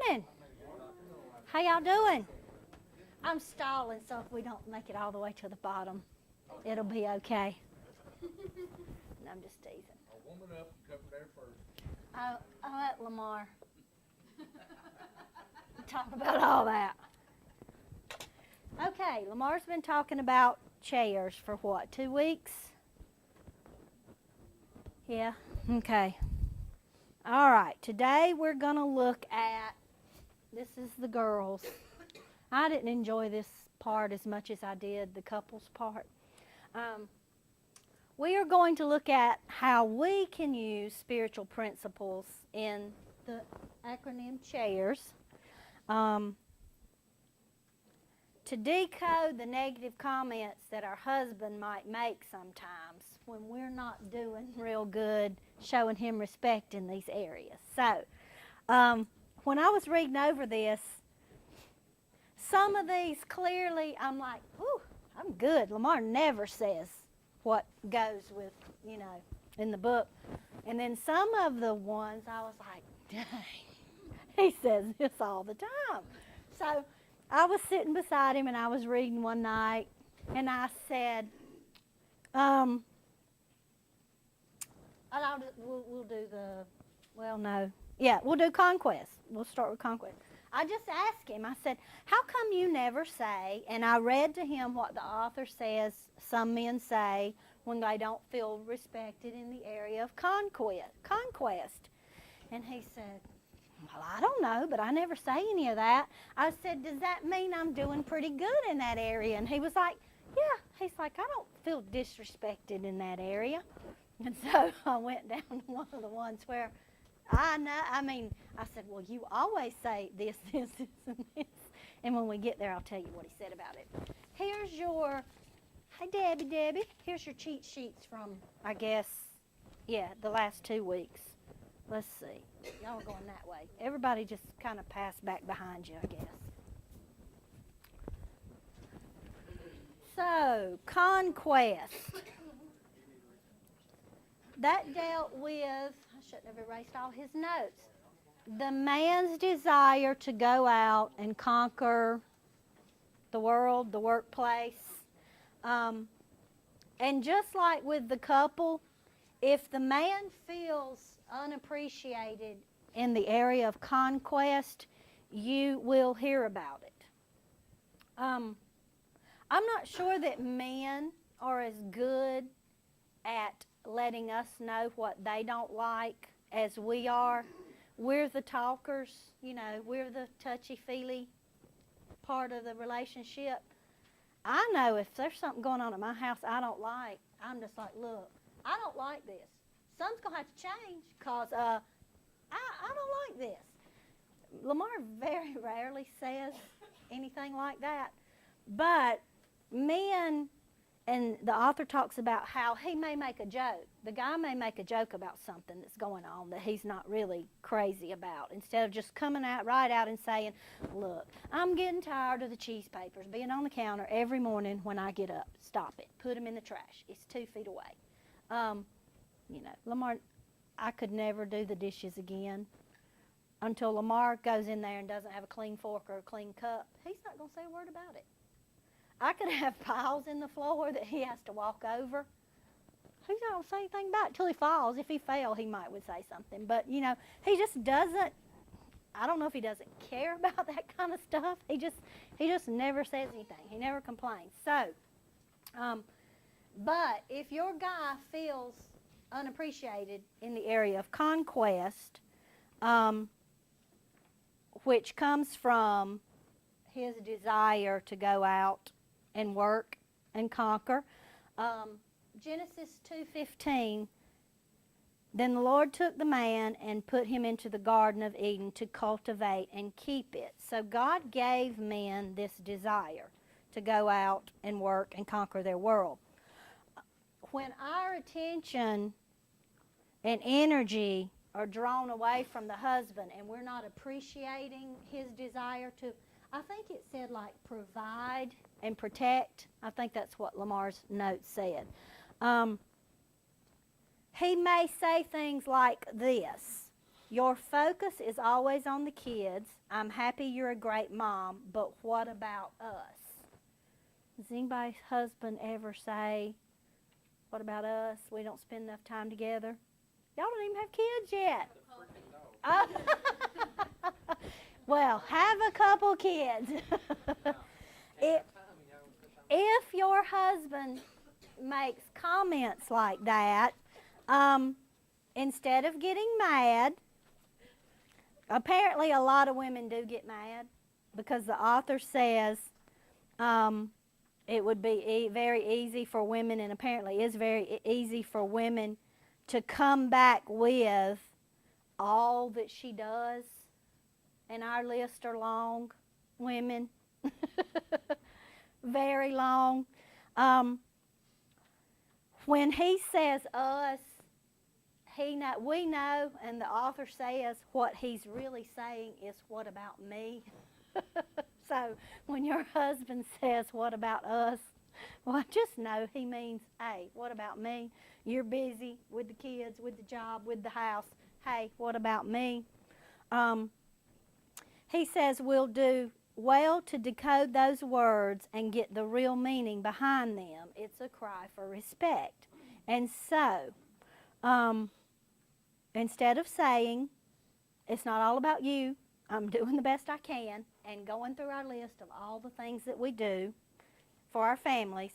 morning. How y'all doing? I'm stalling, so if we don't make it all the way to the bottom, it'll be okay. No, I'm just teasing. I'll warm it up and cover there first. I'll let Lamar talk about all that. Okay, Lamar's been talking about chairs for what, 2 weeks? Yeah, okay. All right, today we're going to look at, this is the girls. I didn't enjoy this part as much as I did the couples part. We are going to look at how we can use spiritual principles in the acronym chairs to decode the negative comments that our husband might make sometimes when we're not doing real good, showing him respect in these areas. So, when I was reading over this, some of these clearly, I'm like, ooh, I'm good. Lamar never says what goes with, in the book. And then some of the ones I was like, dang, he says this all the time. So I was sitting beside him and I was reading one night and I said, we'll do the, we'll do conquest. We'll start with conquest. I just asked him, I said, how come you never say, and I read to him what the author says some men say when they don't feel respected in the area of conquest. And he said, well, I don't know, but I never say any of that. I said, does that mean I'm doing pretty good in that area? And he was like, yeah. He's like, I don't feel disrespected in that area. And so I went down to one of the ones where I said, well, you always say this, this, this, and this. And when we get there, I'll tell you what he said about it. Here's your, hi, Debbie. Here's your cheat sheets from, I guess, the last 2 weeks. Let's see. Y'all are going that way. Everybody just kind of passed back behind you, I guess. So, conquest. That dealt with, I shouldn't have erased all his notes, the man's desire to go out and conquer the world, the workplace. And just like with the couple, if the man feels unappreciated in the area of conquest, you will hear about it. I'm not sure that men are as good at letting us know what they don't like as we are. We're the talkers, we're the touchy-feely part of the relationship. I know if there's something going on at my house I don't like, I'm just like, look, I don't like this. Something's going to have to change because I don't like this. Lamar very rarely says anything like that. But men, and the author talks about how he may make a joke. The guy may make a joke about something that's going on that he's not really crazy about. Instead of just coming out right out and saying, look, I'm getting tired of the cheese papers being on the counter every morning when I get up. Stop it. Put them in the trash. It's 2 feet away. Lamar, I could never do the dishes again until Lamar goes in there and doesn't have a clean fork or a clean cup. He's not going to say a word about it. I could have piles in the floor that he has to walk over. He's not going to say anything about it until he falls. If he fell, he would say something. But, he just doesn't, I don't know if he doesn't care about that kind of stuff. He just never says anything. He never complains. So, but if your guy feels unappreciated in the area of conquest, which comes from his desire to go out and work and conquer. Genesis 2:15, then the Lord took the man and put him into the Garden of Eden to cultivate and keep it. So God gave men this desire to go out and work and conquer their world. When our attention and energy are drawn away from the husband and we're not appreciating his desire to, I think it said like provide and protect. I think that's what Lamar's note said. He may say things like this. Your focus is always on the kids. I'm happy you're a great mom, but what about us? Does anybody's husband ever say, what about us? We don't spend enough time together. Y'all don't even have kids yet. Well, have a couple kids. If your husband makes comments like that, instead of getting mad, apparently a lot of women do get mad because the author says it would be very easy for women, and apparently is very easy for women to come back with all that she does. And our lists are long, women. Very long. When he says us, we know, and the author says what he's really saying is, what about me? So when your husband says, what about us? Well, just know he means, hey, what about me? You're busy with the kids, with the job, with the house. Hey, what about me? He says we'll do well to decode those words and get the real meaning behind them. It's a cry for respect. And so, instead of saying, it's not all about you, I'm doing the best I can, and going through our list of all the things that we do for our families,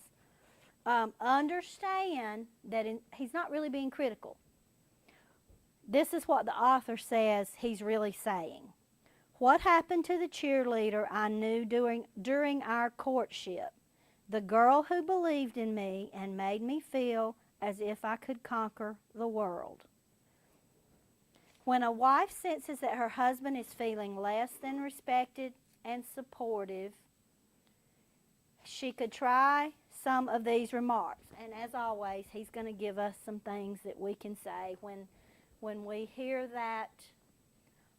understand that he's not really being critical. This is what the author says he's really saying. What happened to the cheerleader I knew during our courtship? The girl who believed in me and made me feel as if I could conquer the world. When a wife senses that her husband is feeling less than respected and supportive, she could try some of these remarks. And as always, he's going to give us some things that we can say when we hear that,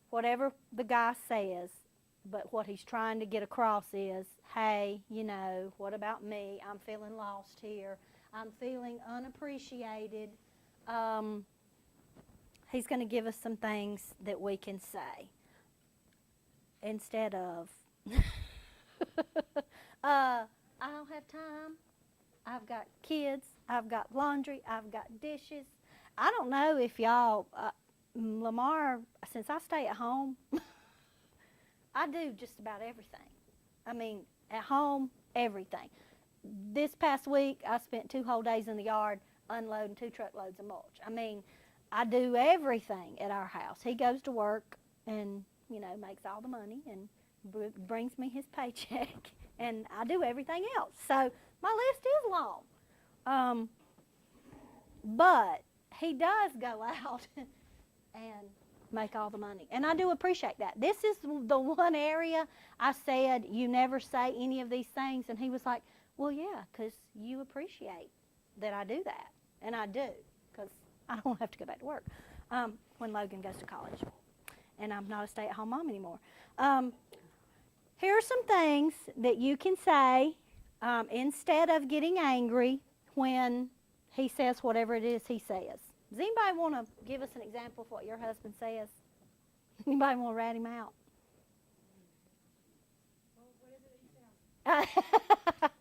whatever the guy says, but what he's trying to get across is, hey, what about me? I'm feeling lost here. I'm feeling unappreciated. He's going to give us some things that we can say instead of, I don't have time. I've got kids. I've got laundry. I've got dishes. I don't know if y'all, Lamar, since I stay at home, I do just about everything. I mean, at home, everything. This past week, I spent 2 whole days in the yard unloading 2 truckloads of mulch. I mean, I do everything at our house. He goes to work and, makes all the money and brings me his paycheck, and I do everything else. So my list is long. But he does go out and make all the money. And I do appreciate that. This is the one area I said, you never say any of these things. And he was like, well, yeah, because you appreciate that I do that. And I do, because I don't have to go back to work when Logan goes to college. And I'm not a stay-at-home mom anymore. Here are some things that you can say instead of getting angry when he says whatever it is he says. Does anybody want to give us an example of what your husband says? Anybody want to rat him out? Well, what is it?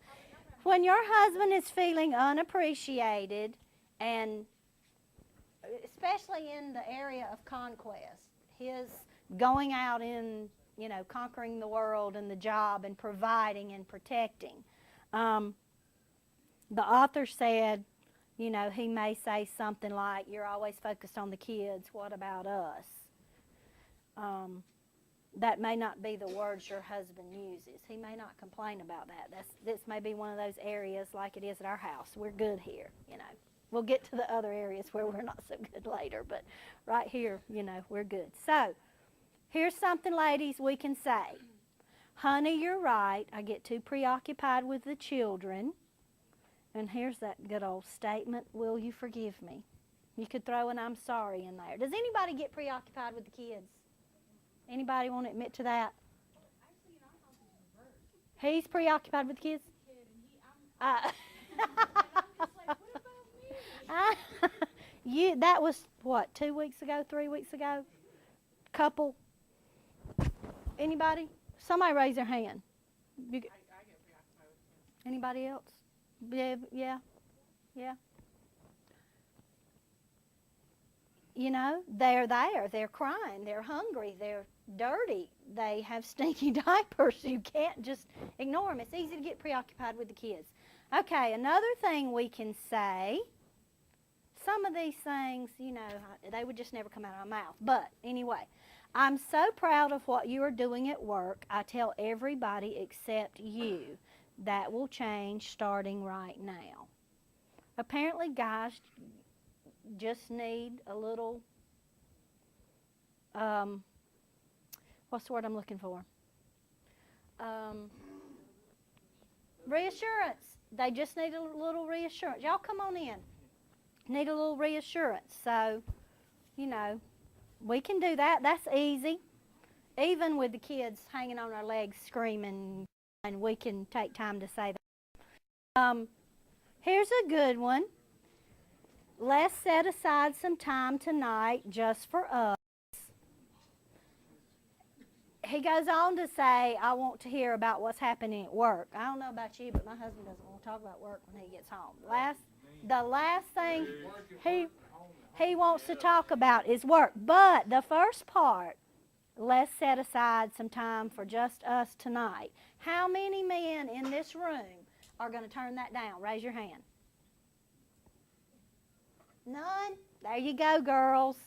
When your husband is feeling unappreciated, and especially in the area of conquest, his going out in, conquering the world and the job and providing and protecting. The author said, he may say something like, you're always focused on the kids, what about us? That may not be the words your husband uses. He may not complain about that. This may be one of those areas like it is at our house. We're good here, We'll get to the other areas where we're not so good later, but right here, we're good. So, here's something, ladies, we can say. Honey, you're right. I get too preoccupied with the children. And here's that good old statement, will you forgive me? You could throw an I'm sorry in there. Does anybody get preoccupied with the kids? Anybody want to admit to that? Actually, in our house it's reversed. He's preoccupied with the kids? I'm just like, what about me? That was, what, 2 weeks ago, 3 weeks ago? couple? Anybody? Somebody raise their hand. I get preoccupied with him. Anybody else? Yeah. You know, they're there. They're crying. They're hungry. They're dirty. They have stinky diapers. You can't just ignore them. It's easy to get preoccupied with the kids. Okay, another thing we can say, some of these things, you know, they would just never come out of my mouth. But anyway, I'm so proud of what you are doing at work. I tell everybody except you. That will change starting right now. Apparently, guys just need a little, what's the word I'm looking for? Reassurance. They just need a little reassurance. Y'all come on in. Need a little reassurance. So, you know, we can do that. That's easy. Even with the kids hanging on our legs screaming, and we can take time to say that. Here's a good one. Let's set aside some time tonight just for us. He goes on to say, I want to hear about what's happening at work. I don't know about you, but my husband doesn't want to talk about work when he gets home. The last thing he wants to talk about is work. But the first part, let's set aside some time for just us tonight. How many men in this room are going to turn that down? Raise your hand. None? There you go, girls.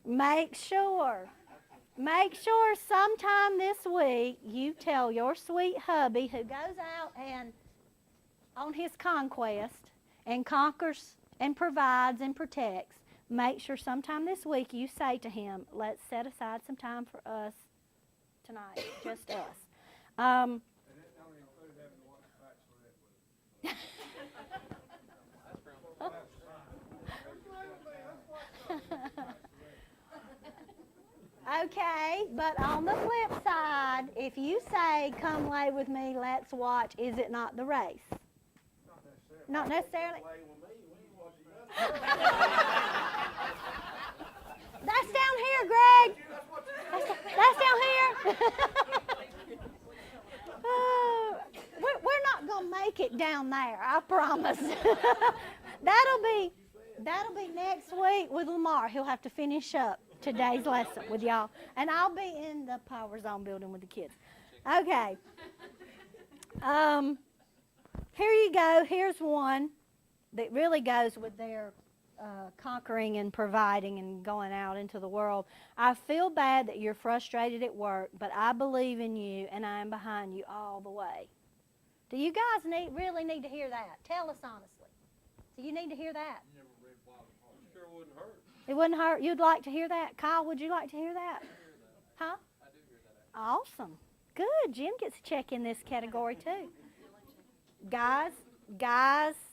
Make sure sometime this week you tell your sweet hubby who goes out and on his conquest and conquers and provides and protects, make sure sometime this week you say to him, let's set aside some time for us tonight, just us. And that don't include having to watch The Bachelorette with Okay, but on the flip side, if you say, come lay with me, let's watch, is it not the race? Not necessarily. That's down here, Greg. That's down here. We're not going to make it down there, I promise. That'll be next week with Lamar. He'll have to finish up today's lesson with y'all. And I'll be in the Power Zone building with the kids. Okay. Here you go. Here's one that really goes with their conquering and providing and going out into the world. I feel bad that you're frustrated at work, but I believe in you and I am behind you all the way. Do you guys really need to hear that? Tell us honestly. Do you need to hear that? Sure wouldn't hurt. It wouldn't hurt. You'd like to hear that? Kyle, would you like to hear that? Huh? I do hear that. Awesome. Good. Jim gets a check in this category too. Guys,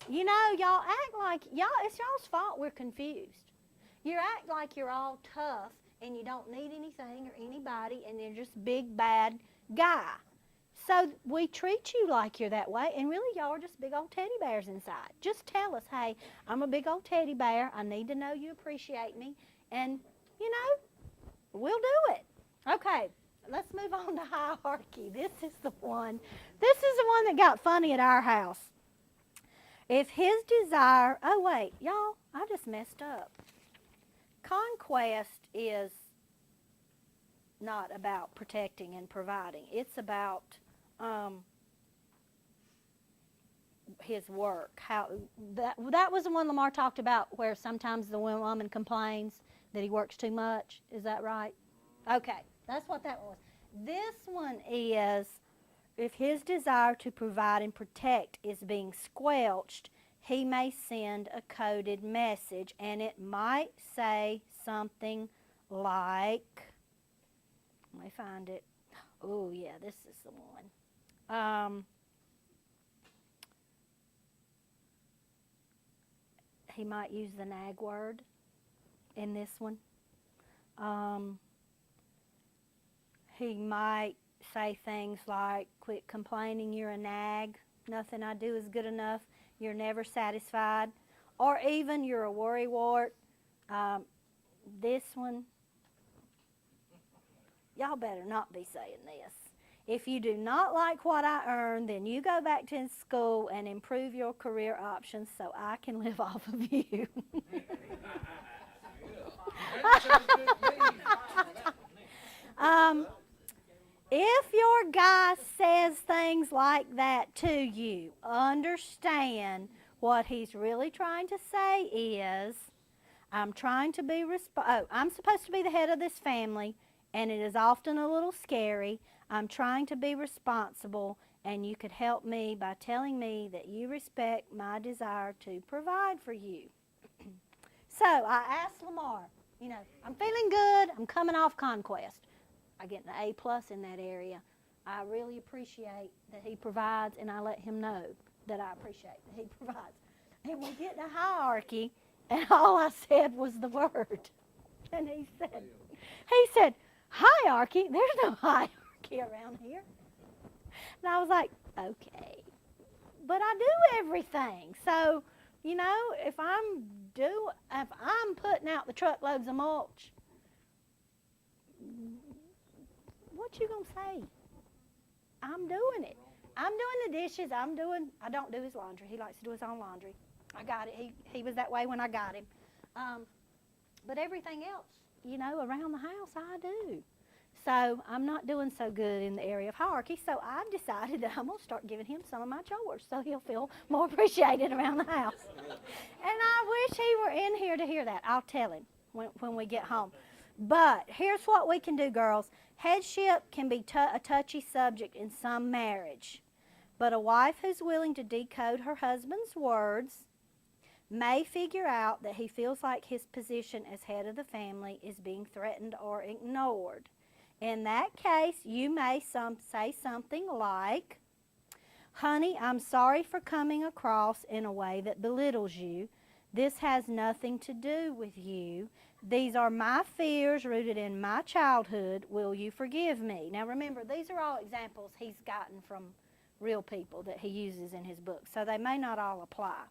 you know, y'all act like, it's y'all's fault we're confused. You act like you're all tough and you don't need anything or anybody and you're just big bad guy. So we treat you like you're that way, and really y'all are just big old teddy bears inside. Just tell us, hey, I'm a big old teddy bear. I need to know you appreciate me, and, you know, we'll do it. Okay, let's move on to hierarchy. This is the one that got funny at our house. If his desire, oh wait, y'all, I just messed up. Conquest is not about protecting and providing. It's about his work. How that was the one Lamar talked about where sometimes the woman complains that he works too much. Is that right? Okay, that's what that was. This one is if his desire to provide and protect is being squelched, he may send a coded message, and it might say something like, let me find it. Oh, yeah, this is the one. He might use the nag word in this one. He might say things like, quit complaining, you're a nag. Nothing I do is good enough. You're never satisfied. Or even, you're a worrywart. This one, y'all better not be saying this. If you do not like what I earn, then you go back to school and improve your career options so I can live off of you. If your guy says things like that to you, understand what he's really trying to say is, I'm trying to be I'm supposed to be the head of this family, and it is often a little scary. I'm trying to be responsible, and you could help me by telling me that you respect my desire to provide for you. So I asked Lamar, I'm feeling good. I'm coming off conquest. I get an A+ in that area. I really appreciate that he provides, and I let him know that I appreciate that he provides. And we get to hierarchy, and all I said was the word. And he said, hierarchy? There's no hierarchy around here. And I was like, okay. But I do everything. So, if I'm putting out the truckloads of mulch, what you gonna say? I'm doing it. I'm doing the dishes. I don't do his laundry. He likes to do his own laundry. I got it. He was that way when I got him. But everything else, around the house, I do. So I'm not doing so good in the area of hierarchy. So I've decided that I'm going to start giving him some of my chores so he'll feel more appreciated around the house. And I wish he were in here to hear that. I'll tell him when we get home. But here's what we can do, girls. Headship can be a touchy subject in some marriage. But a wife who's willing to decode her husband's words may figure out that he feels like his position as head of the family is being threatened or ignored. In that case, you may say something like, honey, I'm sorry for coming across in a way that belittles you. This has nothing to do with you. These are my fears rooted in my childhood. Will you forgive me? Now remember, these are all examples he's gotten from real people that he uses in his book, so they may not all apply.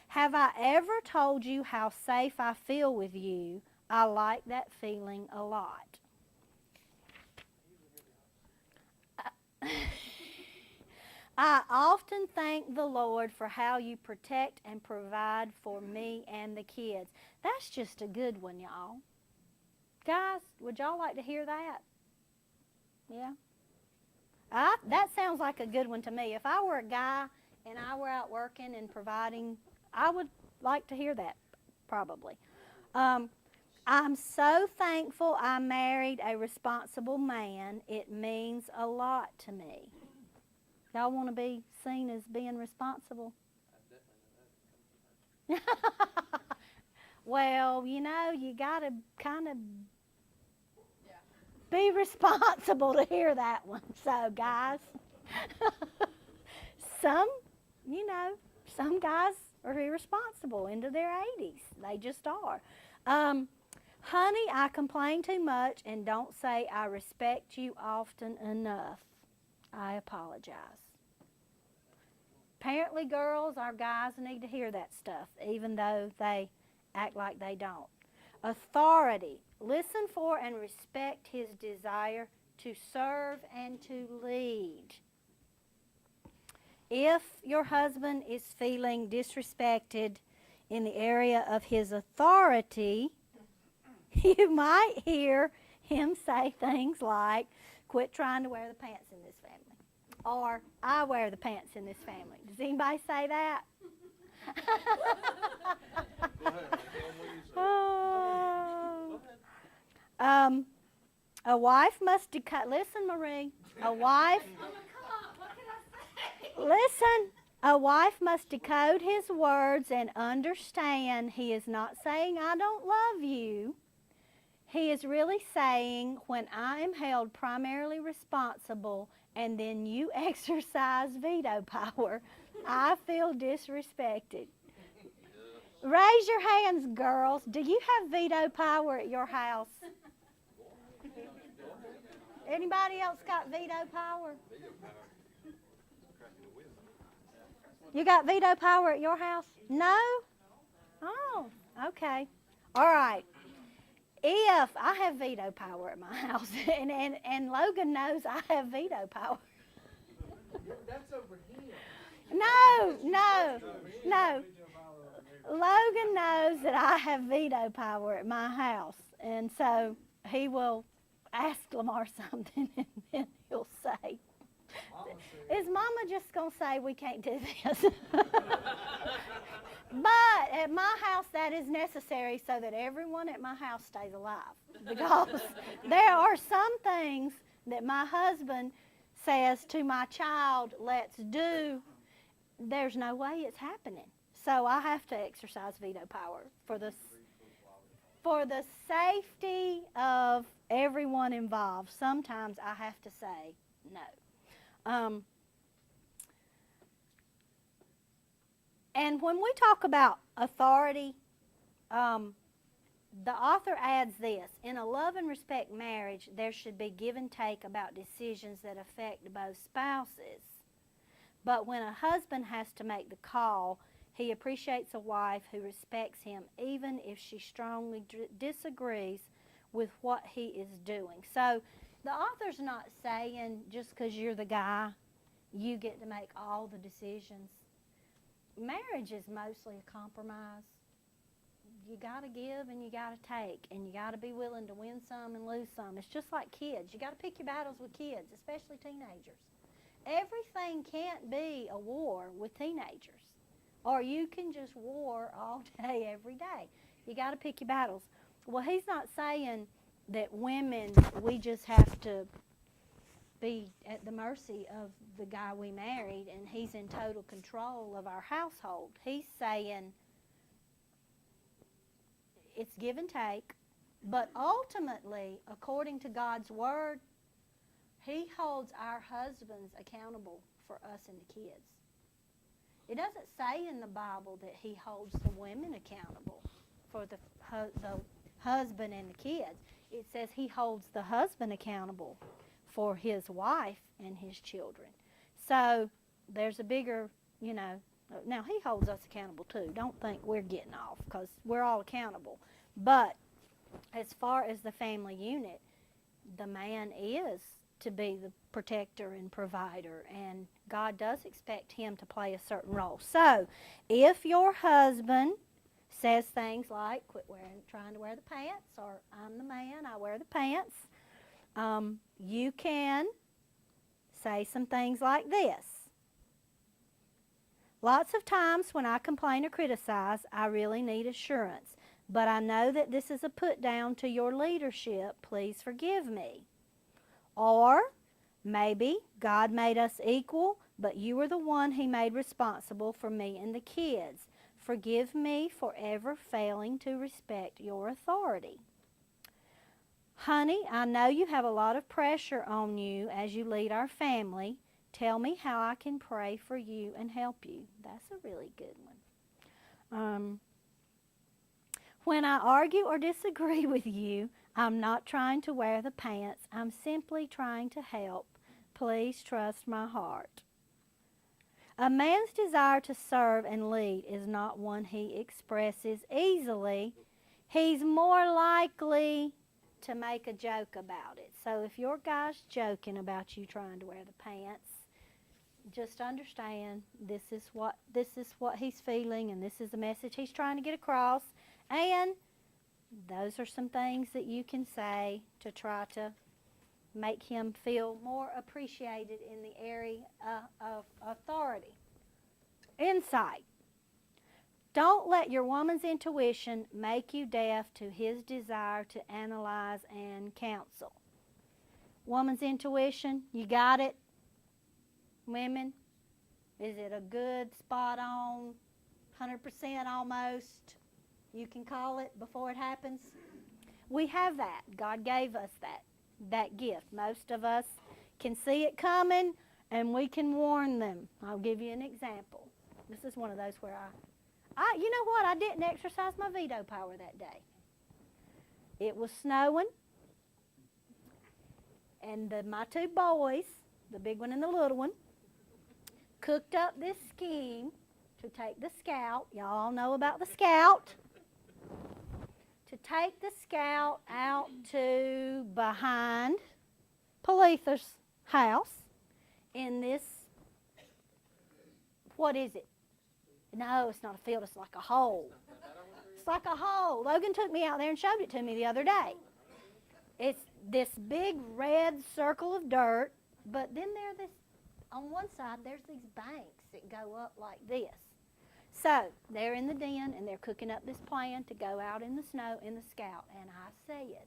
Have I ever told you how safe I feel with you? I like that feeling a lot. I often thank the Lord for how you protect and provide for me and the kids. That's just a good one, y'all. Guys, would y'all like to hear that? Yeah? That sounds like a good one to me. If I were a guy and I were out working and providing, I would like to hear that, probably. I'm so thankful I married a responsible man. It means a lot to me. Y'all want to be seen as being responsible? Well, you got to kind of be responsible to hear that one. So, guys, some guys are irresponsible into their 80s. They just are. Honey, I complain too much and don't say I respect you often enough. I apologize. Apparently, girls, our guys need to hear that stuff, even though they act like they don't. Authority. Listen for and respect his desire to serve and to lead. If your husband is feeling disrespected in the area of his authority, you might hear him say things like, quit trying to wear the pants in this family. Or, I wear the pants in this family. Does anybody say that? A wife must decode. Listen, Marie. A wife. Listen. A wife must decode his words and understand he is not saying, I don't love you. He is really saying, when I am held primarily responsible and then you exercise veto power, I feel disrespected. Raise your hands, girls. Do you have veto power at your house? Anybody else got veto power? You got veto power at your house? No? Oh, okay. All right. if I have veto power at my house, and Logan knows I have veto power. That's over here. No. Logan knows that I have veto power at my house, and so he will ask Lamar something, and then he'll say, "Is Mama just gonna say we can't do this?" But at my house, that is necessary so that everyone at my house stays alive. Because there are some things that my husband says to my child, "Let's do." There's no way it's happening. So I have to exercise veto power for the safety of everyone involved. Sometimes I have to say no. And when we talk about authority, the author adds this: in a love and respect marriage, there should be give and take about decisions that affect both spouses. But when a husband has to make the call, he appreciates a wife who respects him, even if she strongly disagrees with what he is doing. So the author's not saying just because you're the guy, you get to make all the decisions. Marriage is mostly a compromise. You got to give and you got to take, and you got to be willing to win some and lose some. It's just like kids. You got to pick your battles with kids, especially teenagers. Everything can't be a war with teenagers, or you can just war all day, every day. You got to pick your battles. Well, he's not saying that women, we just have to be at the mercy of the guy we married and he's in total control of our household. He's saying it's give and take, but ultimately, according to God's word, he holds our husbands accountable for us and the kids. It doesn't say in the Bible that he holds the women accountable for the husband and the kids. It says he holds the husband accountable for his wife and his children. So there's a bigger, now he holds us accountable too. Don't think we're getting off, because we're all accountable. But as far as the family unit, the man is to be the protector and provider, and God does expect him to play a certain role. So if your husband says things like, "Quit trying to wear the pants," or "I'm the man, I wear the pants," you can say some things like this: "Lots of times when I complain or criticize, I really need assurance, but I know that this is a put down to your leadership. Please forgive me." Or maybe, "God made us equal, but you were the one he made responsible for me and the kids. Forgive me for ever failing to respect your authority. Honey, I know you have a lot of pressure on you as you lead our family. Tell me how I can pray for you and help you." That's a really good one. "When I argue or disagree with you, I'm not trying to wear the pants. I'm simply trying to help. Please trust my heart." A man's desire to serve and lead is not one he expresses easily. He's more likely to make a joke about it. So if your guy's joking about you trying to wear the pants, just understand this is what he's feeling, and this is the message he's trying to get across. And those are some things that you can say to try to make him feel more appreciated in the area of authority. Insight. Don't let your woman's intuition make you deaf to his desire to analyze and counsel. Woman's intuition, you got it? Women, is it a good, spot on, 100% almost? You can call it before it happens? We have that. God gave us that gift. Most of us can see it coming, and we can warn them. I'll give you an example. This is one of those where you know what? I didn't exercise my veto power that day. It was snowing, and my two boys, the big one and the little one, cooked up this scheme to take the Scout. Y'all know about the Scout. to take the Scout out to behind Palitha's house in this, what is it? No, it's not a field, it's like a hole. It's like a hole. Logan took me out there and showed it to me the other day. It's this big red circle of dirt, but then on one side, there's these banks that go up like this. So they're in the den, and they're cooking up this plan to go out in the snow in the Scout. And I said,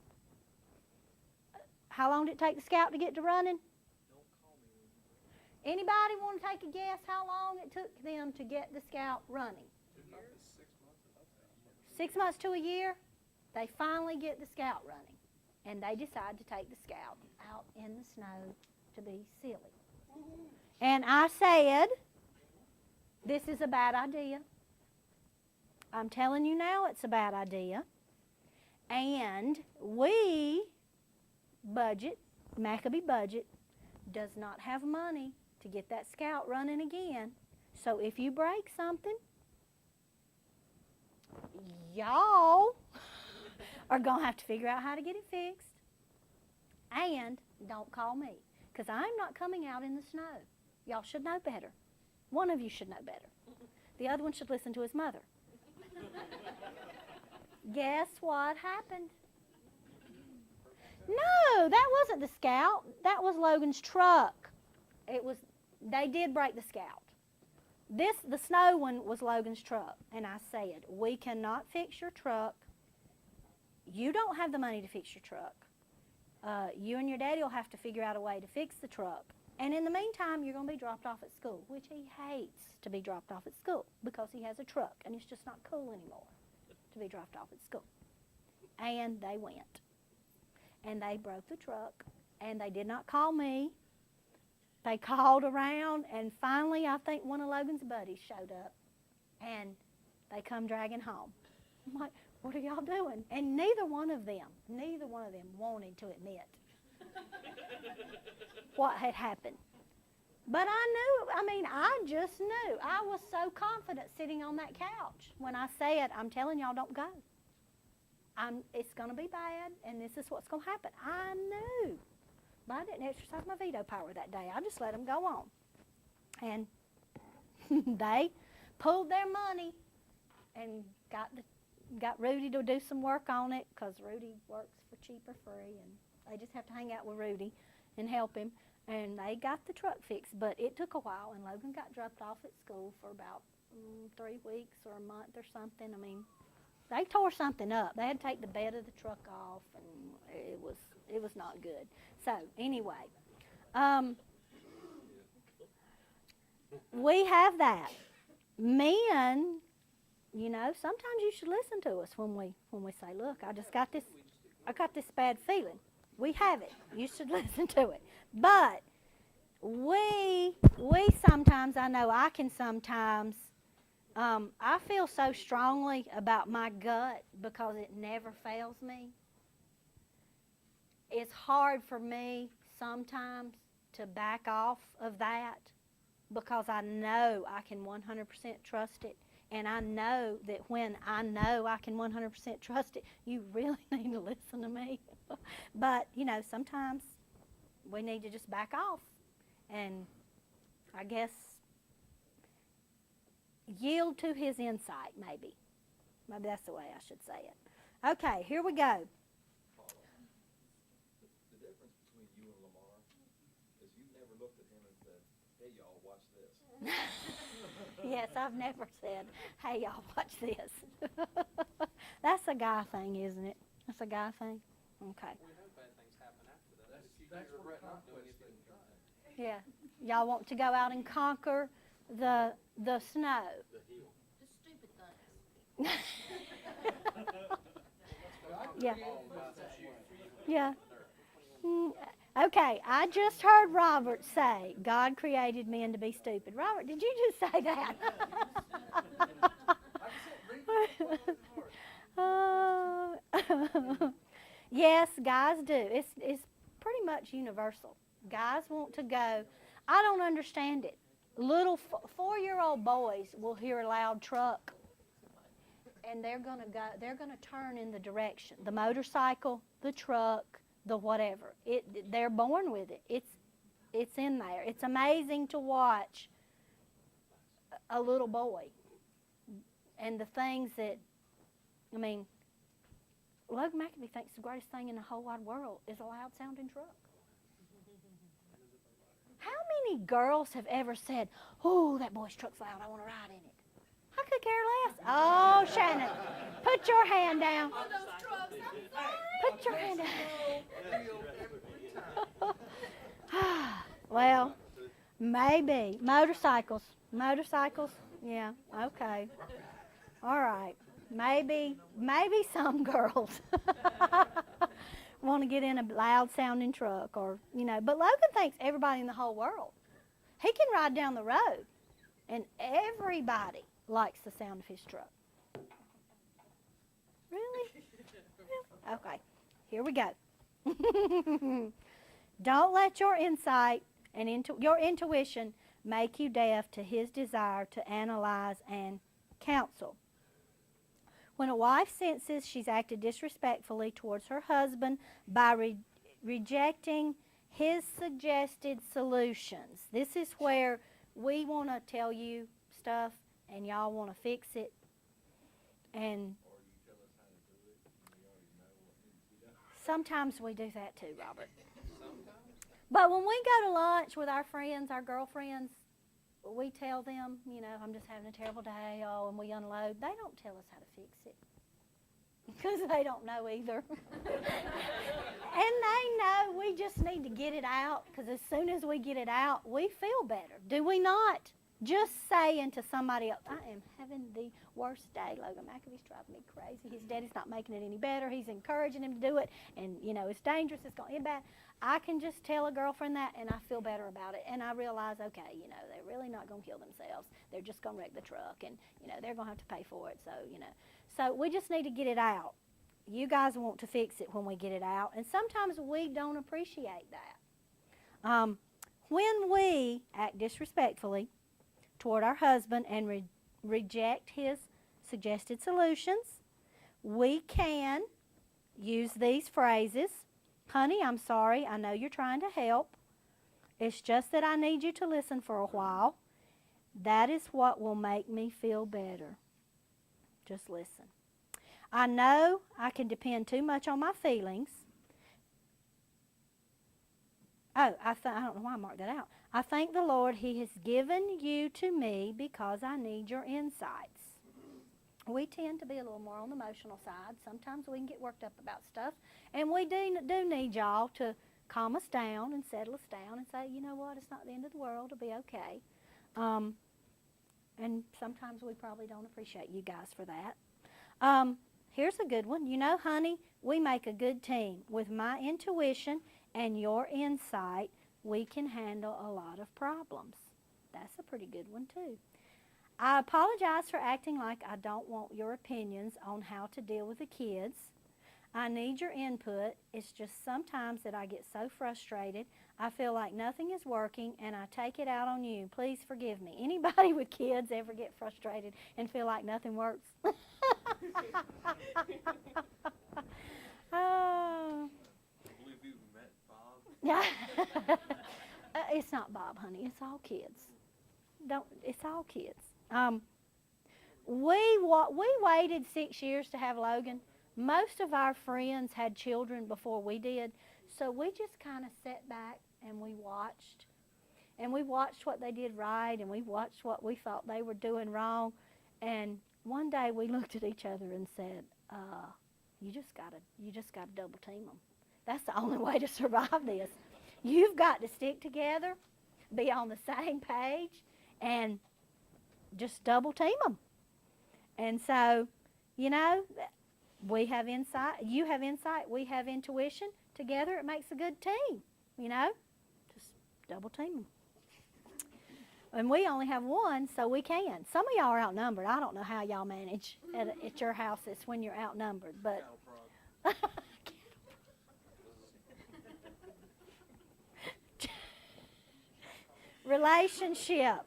how long did it take the Scout to get to running? Anybody want to take a guess how long it took them to get the Scout running? 6 months to a year. They finally get the Scout running. And they decide to take the Scout out in the snow to be silly. And I said, this is a bad idea. I'm telling you now it's a bad idea. And Maccabee budget, does not have money to get that Scout running again. So if you break something, y'all are going to have to figure out how to get it fixed. And don't call me, because I'm not coming out in the snow. Y'all should know better. One of you should know better. The other one should listen to his mother. Guess what happened? No, that wasn't the Scout. That was Logan's truck. They did break the Scout. The snow one was Logan's truck. And I said, we cannot fix your truck. You don't have the money to fix your truck. You and your daddy will have to figure out a way to fix the truck. And in the meantime, you're going to be dropped off at school, which he hates to be dropped off at school because he has a truck, and it's just not cool anymore to be dropped off at school. And they went. And they broke the truck, and they did not call me. They called around, and finally, I think one of Logan's buddies showed up, and they come dragging home. I'm like, what are y'all doing? And neither one of them wanted to admit what had happened. But I just knew. I was so confident sitting on that couch when I said, I'm telling y'all, don't go. It's going to be bad, and this is what's going to happen. I knew. But I didn't exercise my veto power that day. I just let them go on. And they pulled their money and got Rudy to do some work on it, because Rudy works for cheap or free, and they just have to hang out with Rudy and help him. And they got the truck fixed, but it took a while, and Logan got dropped off at school for about 3 weeks or a month or something. They tore something up. They had to take the bed of the truck off, and it was not good. So anyway, we have that. Men, sometimes you should listen to us when we say, look, I got this bad feeling. We have it. You should listen to it. But we sometimes, I know I can sometimes, I feel so strongly about my gut because it never fails me. It's hard for me sometimes to back off of that because I know I can 100% trust it. And I know that when I know I can 100% trust it, you really need to listen to me. But, sometimes we need to just back off and, I guess, yield to his insight, maybe. Maybe that's the way I should say it. Okay, here we go. The difference between you and Lamar is you never looked at him and said, hey, y'all, watch this. Yes, I've never said, hey, y'all, watch this. That's a guy thing, isn't it? That's a guy thing? Okay. We know bad things happen after that. That's you regret not doing anything you tried. Yeah. Y'all want to go out and conquer the snow. The hill. The stupid things. Yeah. Yeah. Okay, I just heard Robert say, God created men to be stupid. Robert, did you just say that? Yes, guys do. It's pretty much universal. Guys want to go. I don't understand it. Little 4-year-old boys will hear a loud truck and they're going to turn in the direction. The motorcycle, the truck, the whatever. They're born with it. It's in there. It's amazing to watch a little boy and the things that, I mean, Logan McAbee thinks the greatest thing in the whole wide world is a loud sounding truck. How many girls have ever said, "Oh, that boy's truck's loud, I want to ride in it"? I could care less. Oh, Shannon, put your hand down. Put your hand down. Well, maybe. Motorcycles. Yeah, okay. All right. Maybe some girls want to get in a loud sounding truck or, but Logan thinks everybody in the whole world. He can ride down the road and everybody likes the sound of his truck. Really? Okay, here we go. Don't let your insight and your intuition make you deaf to his desire to analyze and counsel. When a wife senses she's acted disrespectfully towards her husband by rejecting his suggested solutions, this is where we want to tell you stuff and y'all want to fix it. And sometimes we do that too, Robert. But when we go to lunch with our friends, our girlfriends, we tell them, I'm just having a terrible day, and we unload. They don't tell us how to fix it because they don't know either. And they know we just need to get it out because as soon as we get it out, we feel better. Do we not? Just saying to somebody else, I am having the worst day. Logan McAbee's driving me crazy. His daddy's not making it any better. He's encouraging him to do it. And, it's dangerous. It's going to end bad. I can just tell a girlfriend that, and I feel better about it. And I realize, okay, they're really not going to kill themselves. They're just going to wreck the truck. And, they're going to have to pay for it. So, So we just need to get it out. You guys want to fix it when we get it out. And sometimes we don't appreciate that. When we act disrespectfully toward our husband and reject his suggested solutions, we can use these phrases. Honey, I'm sorry. I know you're trying to help. It's just that I need you to listen for a while. That is what will make me feel better. Just listen. I know I can depend too much on my feelings. Oh, I don't know why I marked that out. I thank the Lord He has given you to me because I need your insights. We tend to be a little more on the emotional side. Sometimes we can get worked up about stuff. And we do need y'all to calm us down and settle us down and say, you know what, it's not the end of the world. It'll be okay. And sometimes we probably don't appreciate you guys for that. Here's a good one. Honey, we make a good team. With my intuition and your insight, we can handle a lot of problems. That's a pretty good one, too. I apologize for acting like I don't want your opinions on how to deal with the kids. I need your input. It's just sometimes that I get so frustrated. I feel like nothing is working, and I take it out on you. Please forgive me. Anybody with kids ever get frustrated and feel like nothing works? Oh. I believe you met Bob. Yeah. It's not Bob, honey. It's all kids. It's all kids. We waited 6 years to have Logan. Most of our friends had children before we did, so we just kind of sat back and we watched. And we watched what they did right, and we watched what we thought they were doing wrong. And one day we looked at each other and said, you just gotta double team them. That's the only way to survive this. You've got to stick together, be on the same page, and just double team them. And so, we have insight, you have insight, we have intuition. Together it makes a good team, Just double team them. And we only have one, so we can. Some of y'all are outnumbered. I don't know how y'all manage at your houses when you're outnumbered, but relationship.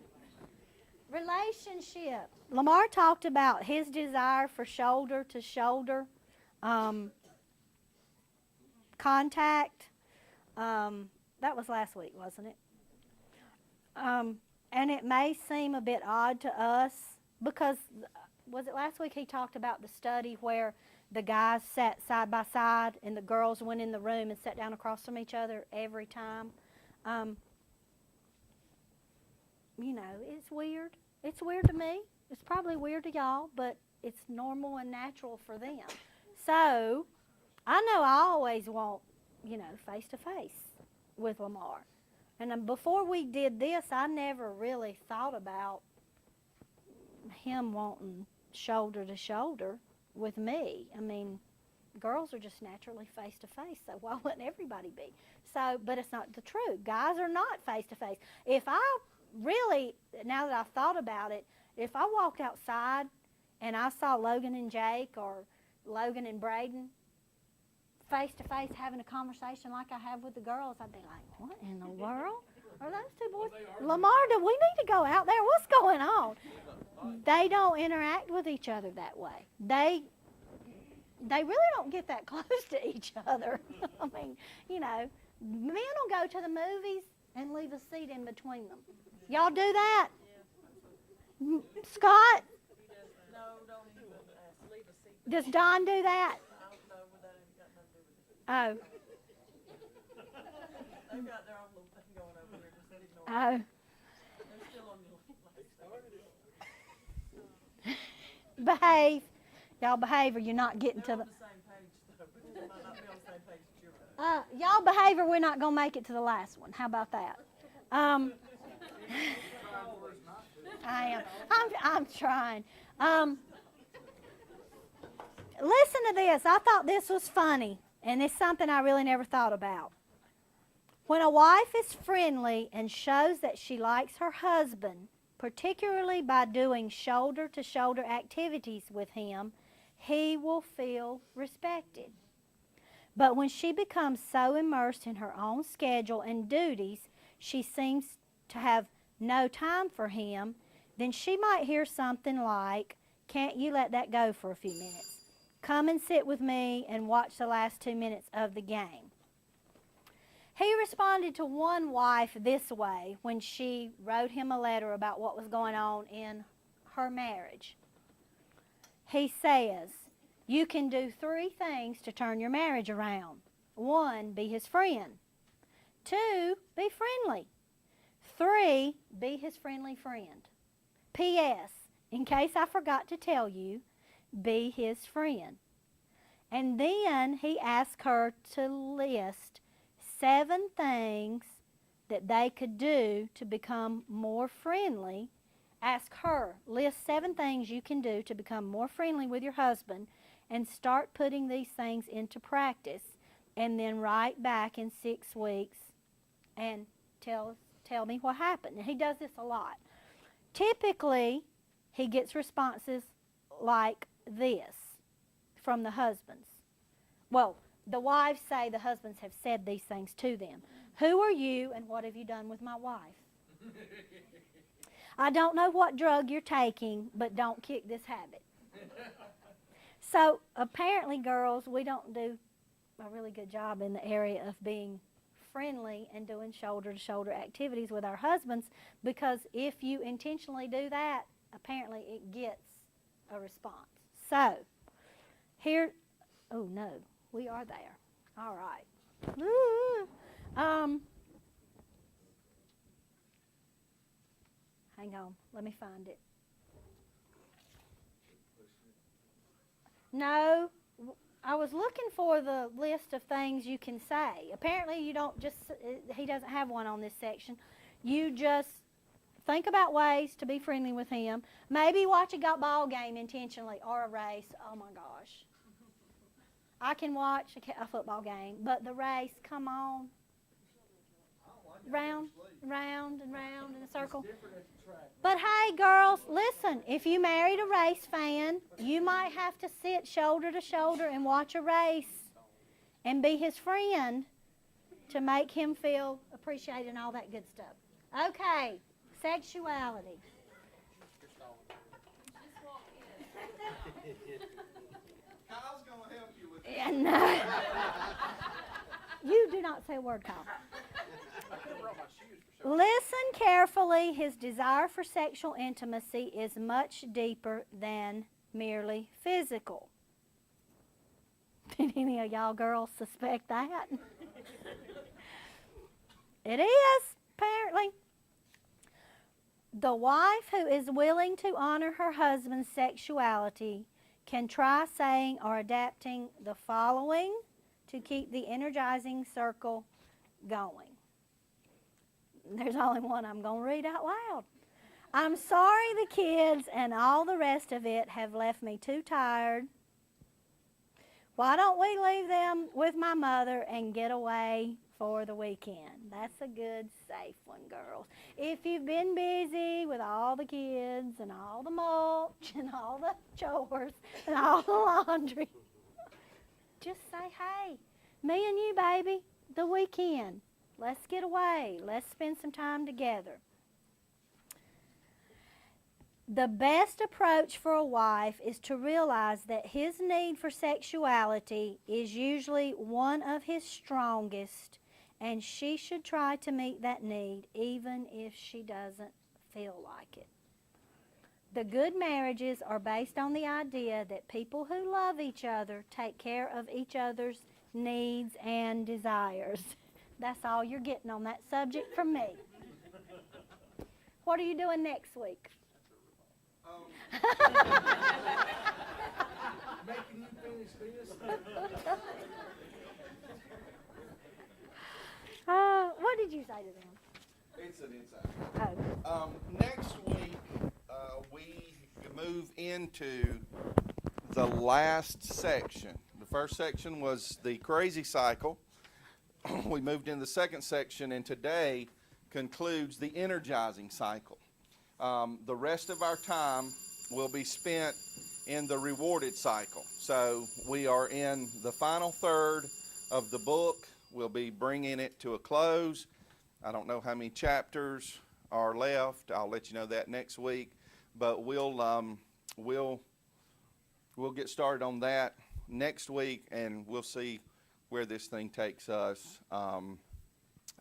Relationship. Lamar talked about his desire for shoulder to shoulder contact. That was last week, wasn't it? And it may seem a bit odd to us because, was it last week he talked about the study where the guys sat side by side and the girls went in the room and sat down across from each other every time? You know, it's weird. It's weird to me. It's probably weird to y'all, but it's normal and natural for them. So, I know I always want, you know, face-to-face with Lamar. And before we did this, I never really thought about him wanting shoulder to shoulder with me. I mean, girls are just naturally face-to-face, so why wouldn't everybody be? So, but it's not the truth. Guys are not face-to-face. If I really, now that I've thought about it, if I walked outside and I saw Logan and Jake or Logan and Braden face-to-face having a conversation like I have with the girls, I'd be like, what in the world are those two boys? Lamar, do we need to go out there? What's going on? They don't interact with each other that way. They really don't get that close to each other. I mean, you know, men will go to the movies and leave a seat in between them. Y'all do that? Scott? No, don't even ask. Leave a seat. Does Don do that? I don't know where that ain't got nothing to do with it. Oh. They've got their own little thing going over here, just ignore it. Oh. They're still on your Behave. Y'all behave or you're not getting They're to on the... the same page, though, but they might not be on the same page as you're on. Y'all behave or we're not going to make it to the last one. How about that? I am. I'm trying. Listen to this. I thought this was funny, and it's something I really never thought about. When a wife is friendly and shows that she likes her husband, particularly by doing shoulder-to-shoulder activities with him, he will feel respected. But when she becomes so immersed in her own schedule and duties, she seems to have no time for him, then she might hear something like, "Can't you let that go for a few minutes? Come and sit with me and watch the last 2 minutes of the game." He responded to one wife this way when she wrote him a letter about what was going on in her marriage. He says, "You can do 3 things to turn your marriage around. 1, be his friend. 2, be friendly. 3, be his friendly friend. P.S. In case I forgot to tell you, be his friend." And then he asked her to list 7 things that they could do to become more friendly. Ask her, list 7 things you can do to become more friendly with your husband and start putting these things into practice, and then write back in 6 weeks and tell me what happened. And he does this a lot. Typically, he gets responses like this from the husbands. Well, the wives say the husbands have said these things to them. "Who are you and what have you done with my wife? I don't know what drug you're taking, but don't kick this habit." So apparently, girls, we don't do a really good job in the area of being friendly and doing shoulder-to-shoulder activities with our husbands, because if you intentionally do that, apparently it gets a response. So, here, oh no, we are there. All right. Hang on, let me find it. No, I was looking for the list of things you can say. Apparently you don't just, he doesn't have one on this section. You just think about ways to be friendly with him. Maybe watch a ball game intentionally or a race. Oh my gosh. I can watch a football game, but the race, come on. Round and round in a circle. But hey, girls, listen, if you married a race fan, you might have to sit shoulder to shoulder and watch a race and be his friend to make him feel appreciated and all that good stuff. Okay, sexuality. Kyle's gonna help you with that. Yeah, no. You do not say a word, Kyle. I could have brought my shoes for sure. Listen carefully. His desire for sexual intimacy is much deeper than merely physical. Did any of y'all girls suspect that? It is, apparently. The wife who is willing to honor her husband's sexuality can try saying or adapting the following to keep the energizing circle going. There's only one I'm going to read out loud. I'm sorry the kids and all the rest of it have left me too tired. Why don't we leave them with my mother and get away for the weekend? That's a good, safe one, girls. If you've been busy with all the kids and all the mulch and all the chores and all the laundry, just say, hey, me and you, baby, the weekend. Let's get away. Let's spend some time together. The best approach for a wife is to realize that his need for sexuality is usually one of his strongest, and she should try to meet that need even if she doesn't feel like it. The good marriages are based on the idea that people who love each other take care of each other's needs and desires. That's all you're getting on that subject from me. What are you doing next week? Making you finish this? What did you say to them? It's an inside. Oh. Next week, we move into the last section. The first section was the crazy cycle. We moved into the second section, and today concludes the energizing cycle. The rest of our time will be spent in the rewarded cycle. So we are in the final third of the book. We'll be bringing it to a close. I don't know how many chapters are left. I'll let you know that next week. But we'll get started on that next week, and we'll see where this thing takes us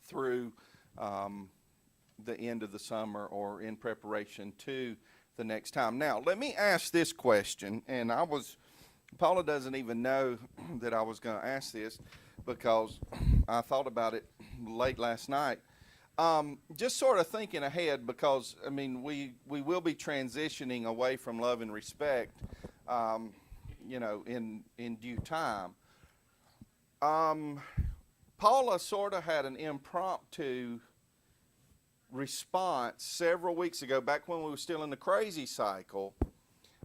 through the end of the summer or in preparation to the next time. Now, let me ask this question, and Paula doesn't even know that I was going to ask this because I thought about it late last night. Just sort of thinking ahead because, I mean, we will be transitioning away from love and respect, in due time. Paula sort of had an impromptu response several weeks ago, back when we were still in the crazy cycle,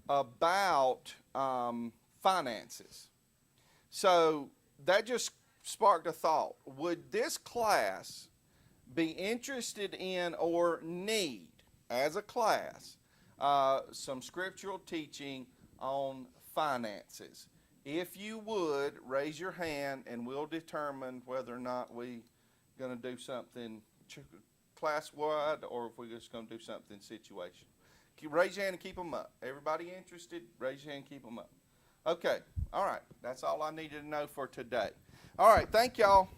about finances. So that just sparked a thought. Would this class be interested in or need, as a class, some scriptural teaching on finances? If you would, raise your hand and we'll determine whether or not we're going to do something class-wide or if we're just going to do something situational. Raise your hand and keep them up. Everybody interested, raise your hand and keep them up. Okay, all right. That's all I needed to know for today. All right, thank y'all.